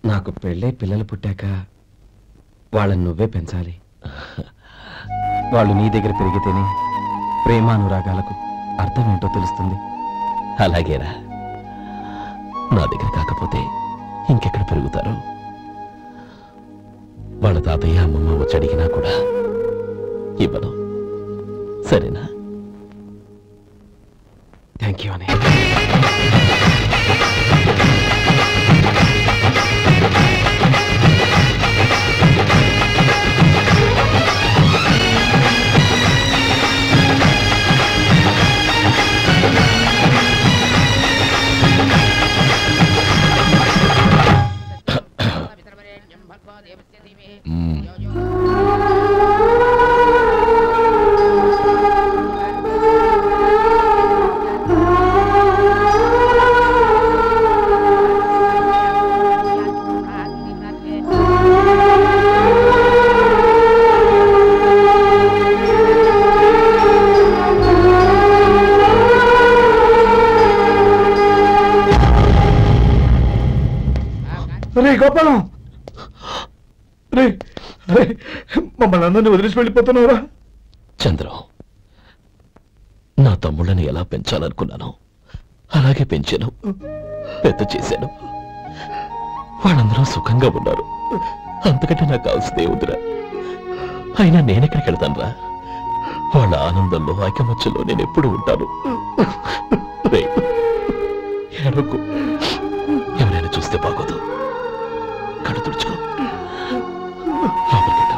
నాకు పెళ్ళై పిల్లలు పుట్టాక వాళ్ళని నువ్వే పెంచాలి. వాళ్ళు నీ దగ్గర పెరిగితేనే ప్రేమానురాగాలకు అర్థం ఏంటో తెలుస్తుంది. అలాగేరా. నా దగ్గర కాకపోతే ఇంకెక్కడ పెరుగుతారు? వాళ్ళ తాతయ్య అమ్మమ్మ వచ్చి అడిగినా కూడా ఇవ్వను. సరేనా? థ్యాంక్ యూ అనే. రే గోపాలం, రే రే, మమ్మల్ని అందరినీ వదిలేసి వెళ్ళిపోతున్నావురా? చంద్రం, నా తమ్ముళ్ళని ఎలా పెంచాలనుకున్నాను అలాగే పెంచాను, పెద్ద చేశాను. వాళ్ళందరూ సుఖంగా ఉన్నారు. అంతకంటే నాకు కావాల్సిందే వద్దురా. అయినా నేనెక్కడికి వెళ్తాను రా? వాళ్ళ ఆనందంలో ఐకమత్యంలో నేను ఎప్పుడు ఉంటాను. ఏడవకు, ఎవరైనా చూస్తే బాగోదు. కళ్ళు తుడుచుకో, లోపలికి వెళ్తాం.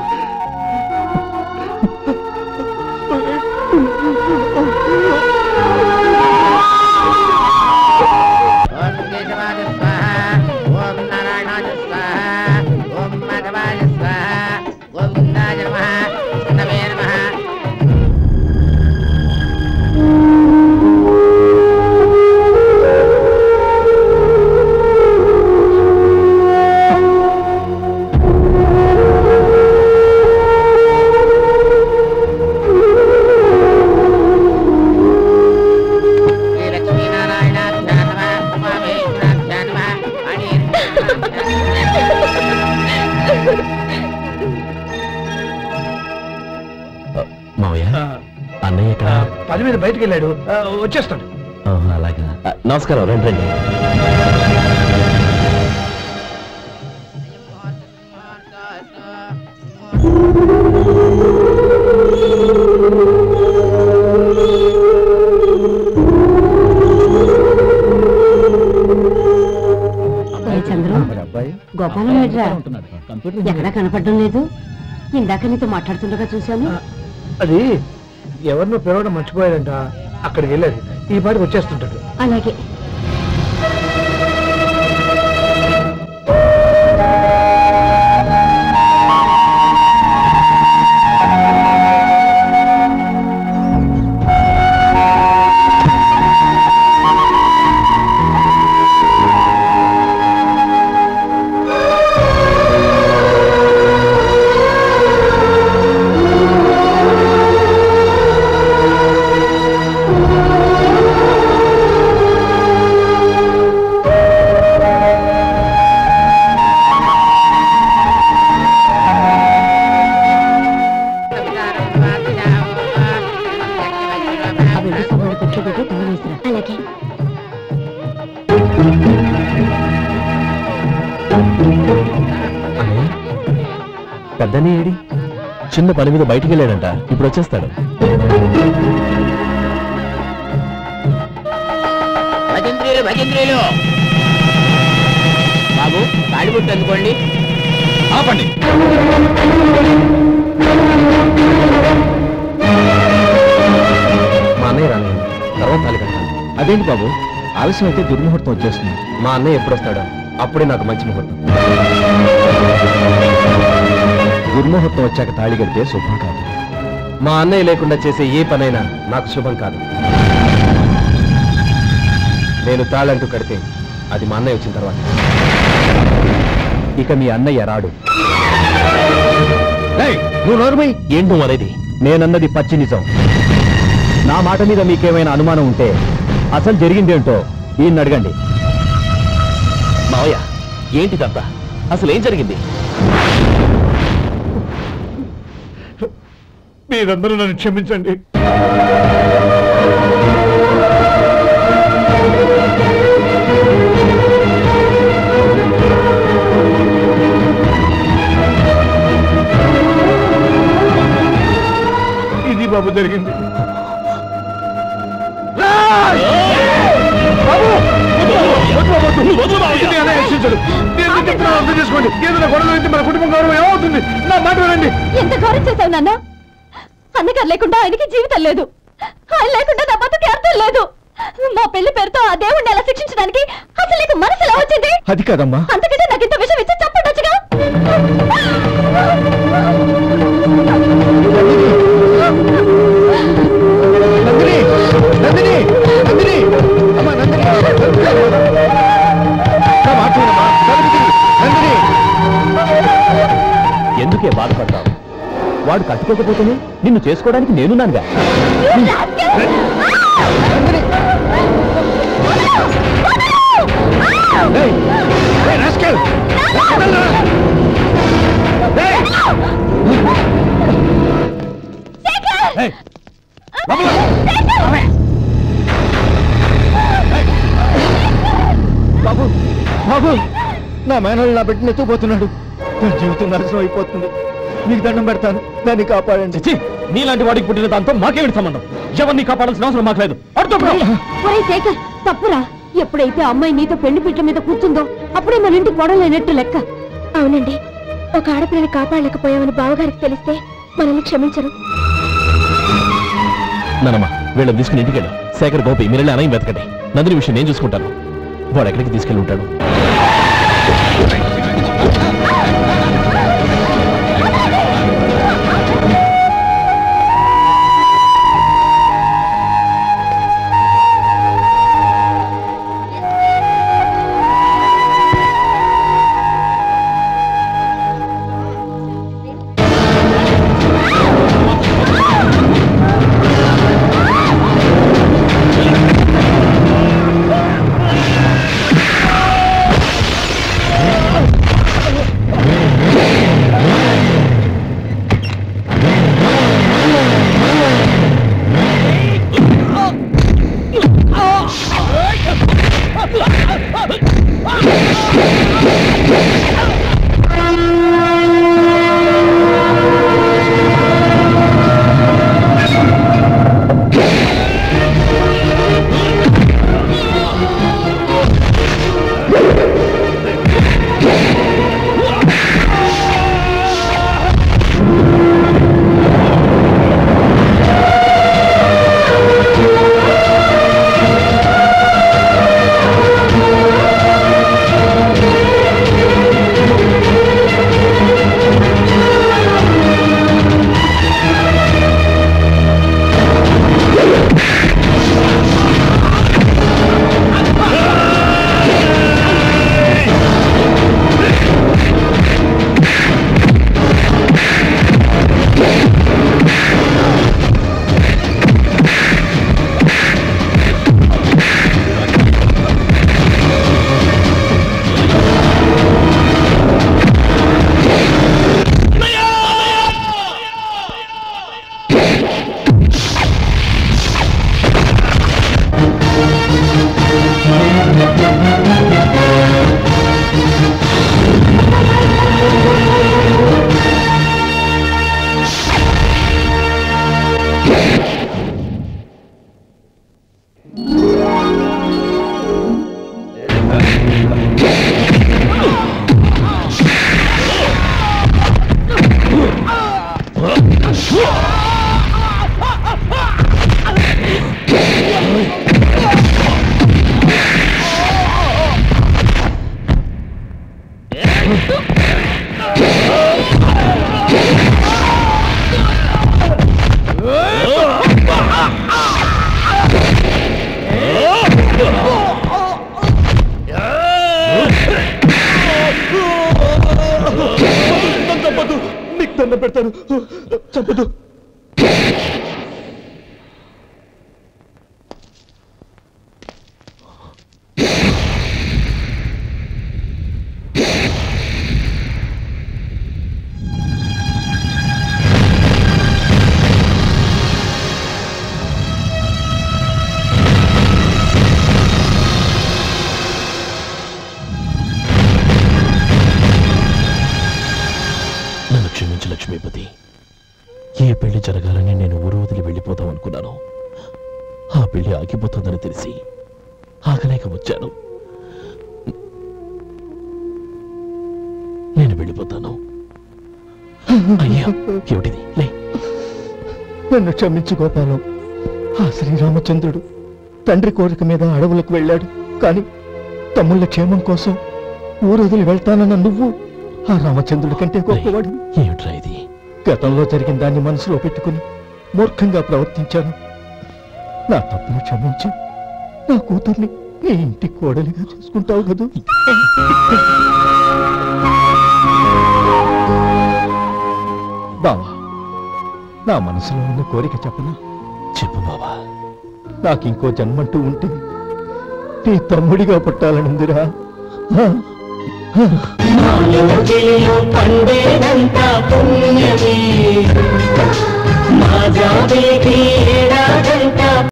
పని మీద బయటకు వెళ్ళాడు, వచ్చేస్తాడు. అలాగా. నమస్కారం, రండి రండి. గోపాలం ఎక్కడా కనపడడం లేదు. ఇందాక నీతో మాట్లాడుతుండగా చూశాను. అది ఎవరినో పిలవడం మర్చిపోయాడంట, అక్కడికి వెళ్ళాడు. ఈ పాటికి వచ్చేస్తుంటాడు. అలాగే. పెద్దనే ఏడి? చిన్న పని మీద బయటికి వెళ్ళాడంట, ఇప్పుడు వచ్చేస్తాడు. భజంత్రీలు బాబు తాడిబుట్టు అందుకోండి. ఆపండి. మా అన్నయ్య రాలేదు, తర్వాత తాళి కట్టాలి. అదేంటి బాబు, ఆలస్యం అయితే దుర్ముహూర్తం వచ్చేస్తుంది. మా అన్నయ్య ఎప్పుడు వస్తాడో అప్పుడే నాకు మంచి ముహూర్తం. దుర్ముహూర్తం వచ్చాక తాళి కడితే శుభం కాదు. మా అన్నయ్య లేకుండా చేసే ఏ పనైనా నాకు శుభం కాదు. నేను తాళంటూ కడితే అది మా అన్నయ్య వచ్చిన తర్వాత. ఇక మీ అన్నయ్య రాడు. నువ్వు నోరుమై. ఏంటో అనేది? నేనన్నది పచ్చి నిజం. నా మాట మీద మీకేమైనా అనుమానం ఉంటే అసలు జరిగిందేంటో ఈయన్ని అడగండి. మావయ్య, ఏంటిదంతా? అసలు ఏం జరిగింది? మీరందరూ నన్ను క్షమించండి. ఇది బాబు జరిగింది. అర్థం చేసుకోండి. ఏదైనా గొడవ అయితే మన కుటుంబం గౌరవం ఏమవుతుంది? నా మాట వినండి. ఎంత గౌరవం చేశావు నాన్న? అన్నగారు లేకుండా ఆయనకి జీవితం లేదు, ఆయన లేకుండా నా బతుకి అర్థం లేదు. మా పెళ్లి పేరుతో ఆ దేవుణ్ణి ఎలా శిక్షించడానికి అసలు నీకు మనసు ఎలా వచ్చింది? అది కాదమ్మా. అంతకంటే నాకు ఇంత విషయం ఇచ్చి చెప్పండొచ్చుగా. ఎందుకే బాధపడతావు? వాడు కట్టుకోకపోతేనే నిన్ను చేసుకోవడానికి నేనున్నానుగా. బాబు బాబు, నా మేనల్ని నా బిడ్డని ఎత్తుకుపోతున్నాడు. నా జీవితం నాశనం అయిపోతుంది. మీకు దండం పెడతాను, దాన్ని కాపాడండి. నీలాంటి వాడికి పుట్టిన దాంతో మాకేమిటి సంబంధం? ఎవరిని కాపాడాల్సిన అవసరం మాకు లేదు. శేఖర్, తప్పురా. ఎప్పుడైతే అమ్మాయి నీతో పెళ్లి పీటల మీద కూర్చుందో అప్పుడే మన ఇంటి గొడవలేనట్టు లెక్క. అవునండి, ఒక ఆడపిల్లని కాపాడలేకపోయామని బావగారికి తెలిస్తే మనల్ని క్షమించరు. నానమ్మ, వీళ్ళని తీసుకుని ఇంటికి వెళ్ళు. శేఖర్, గోపి, మీరెళ్ళి అన్నయ్య వెతకండి. నందిని విషయం నేను చూసుకుంటాను. వాడు ఎక్కడికి తీసుకెళ్ళి ఉంటాడు? దండం పెడతాను, చంపదు. క్షమించు లక్ష్మీపతి. ఏ పెళ్లి జరగాలని నేను ఊరు వదిలి వెళ్ళిపోదాం అనుకున్నాను. ఆ పెళ్లి ఆగిపోతుందని తెలిసి ఆగలేక వచ్చాను. నేను వెళ్ళిపోతాను. అయ్యా, ఏమిటిది? లే. నన్ను క్షమించు గోపాలం. ఆ శ్రీరామచంద్రుడు తండ్రి కోరిక మీద అడవులకు వెళ్ళాడు. కానీ తమ్ముళ్ళ క్షేమం కోసం ఊరు వదిలి వెళ్తానన్న నువ్వు ఆ రామచంద్రుడి కంటే గొప్పవాడు. ఏమిట్రా ఇది? గతంలో జరిగిన దాన్ని మనసులో పెట్టుకుని మూర్ఖంగా ప్రవర్తించాను. నా తప్పును క్షమించి నా కూతుర్ని నీ ఇంటి కోడలిగా చూసుకుంటావు కదూ? బావా, నా మనసులో ఉన్న కోరిక చెప్పనా? చెప్పు బావా. నాకు ఇంకో జన్మంటూ ఉంటే నీ తమ్ముడిగా పుట్టాలనుందిరా. పండేదంతా పుణ్యమే మా జాబిలికి